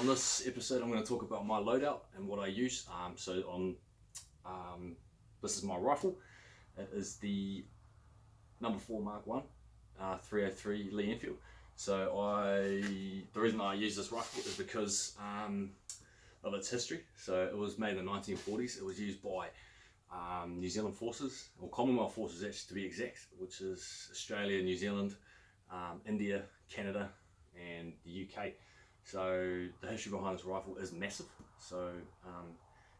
on this episode I'm going to talk about my loadout and what I use. This is my rifle. It is the number 4 Mark 1 303 Lee Enfield. The reason I use this rifle is because of its history. So it was made in the 1940s. It was used by New Zealand forces, or Commonwealth forces actually to be exact, which is Australia, New Zealand, India, Canada and the UK. So the history behind this rifle is massive. So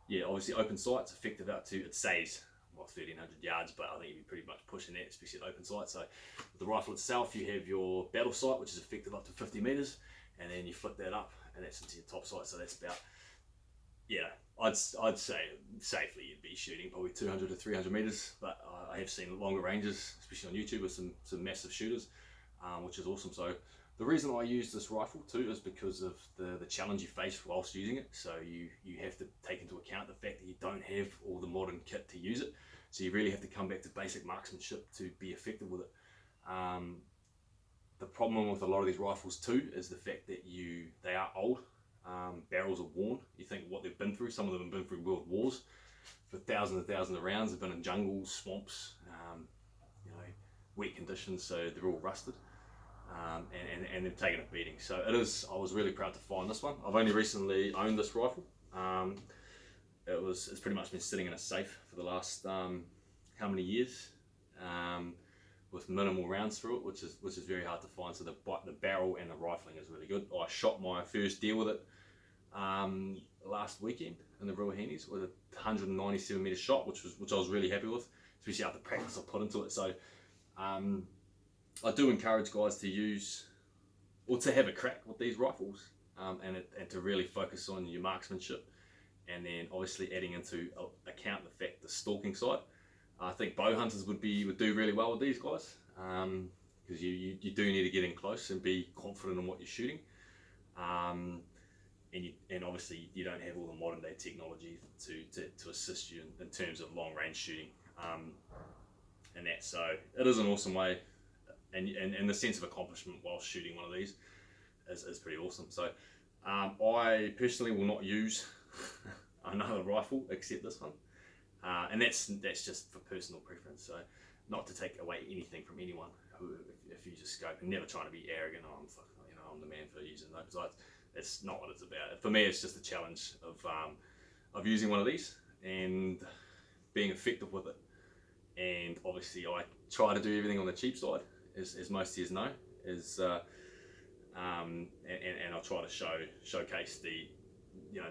yeah, obviously open sight's effective out to, it says, 1,300 yards, but I think you'd be pretty much pushing that, especially at open sight. So with the rifle itself, you have your battle sight, which is effective up to 50 meters, and then you flip that up and that's into your top sight. So that's about, yeah, I'd say safely you'd be shooting probably 200 to 300 meters, but I have seen longer ranges, especially on YouTube, with some massive shooters, which is awesome. So the reason I use this rifle too is because of the challenge you face whilst using it. So you have to take into account the fact that you don't have all the modern kit to use it. So you really have to come back to basic marksmanship to be effective with it. The problem with a lot of these rifles too is the fact that they are old. Barrels are worn. You think what they've been through. Some of them have been through world wars for thousands and thousands of rounds. They've been in jungles, swamps, wet conditions, so they're all rusted. And they've taken a beating. So I was really proud to find this one. I've only recently owned this rifle. It's pretty much been sitting in a safe for the last how many years, with minimal rounds through it, which is very hard to find. So the barrel and the rifling is really good. I shot my first deer with it last weekend in the Ruahenis with a 197 meter shot, which I was really happy with, especially after practice I put into it. So I do encourage guys to use, or to have a crack with these rifles, and to really focus on your marksmanship, and then obviously adding into account the fact the stalking side. I think bow hunters would do really well with these guys, because you do need to get in close and be confident in what you're shooting, and obviously you don't have all the modern day technology to assist you in terms of long range shooting, and that. So it is an awesome way. And the sense of accomplishment while shooting one of these is pretty awesome. So I personally will not use another rifle except this one, and that's just for personal preference. So not to take away anything from anyone if you just scope, and never trying to be arrogant. I'm the man for using those. Like, that's not what it's about. For me, it's just a challenge of using one of these and being effective with it. And obviously, I try to do everything on the cheap side, as most of you know, and I'll try to showcase the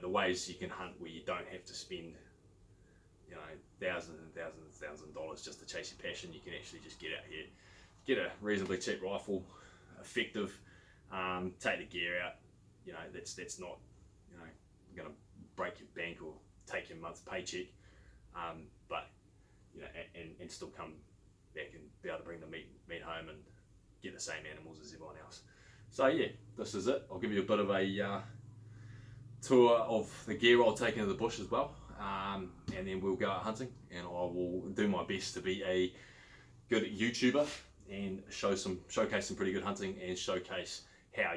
ways you can hunt where you don't have to spend thousands and thousands and thousands of dollars just to chase your passion. You can actually just get out here, get a reasonably cheap rifle, effective, take the gear out. That's not going to break your bank or take your month's paycheck, but and still come back and be able to bring the meat home and get the same animals as everyone else. So yeah, this is it. I'll give you a bit of a tour of the gear I'll take into the bush as well, and then we'll go out hunting, and I will do my best to be a good YouTuber and showcase some pretty good hunting, and showcase how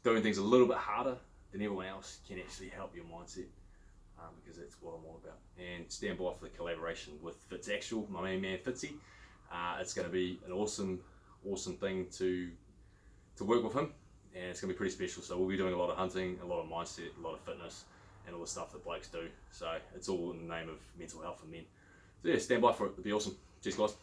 doing things a little bit harder than everyone else can actually help your mindset. Because that's what I'm all about. And stand by for the collaboration with Fitz Actual, my main man Fitzy. It's going to be an awesome thing to work with him, and it's going to be pretty special. So we'll be doing a lot of hunting, a lot of mindset, a lot of fitness, and all the stuff that blokes do. So it's all in the name of mental health for men. So yeah, stand by for it. It'll be awesome. Cheers, guys.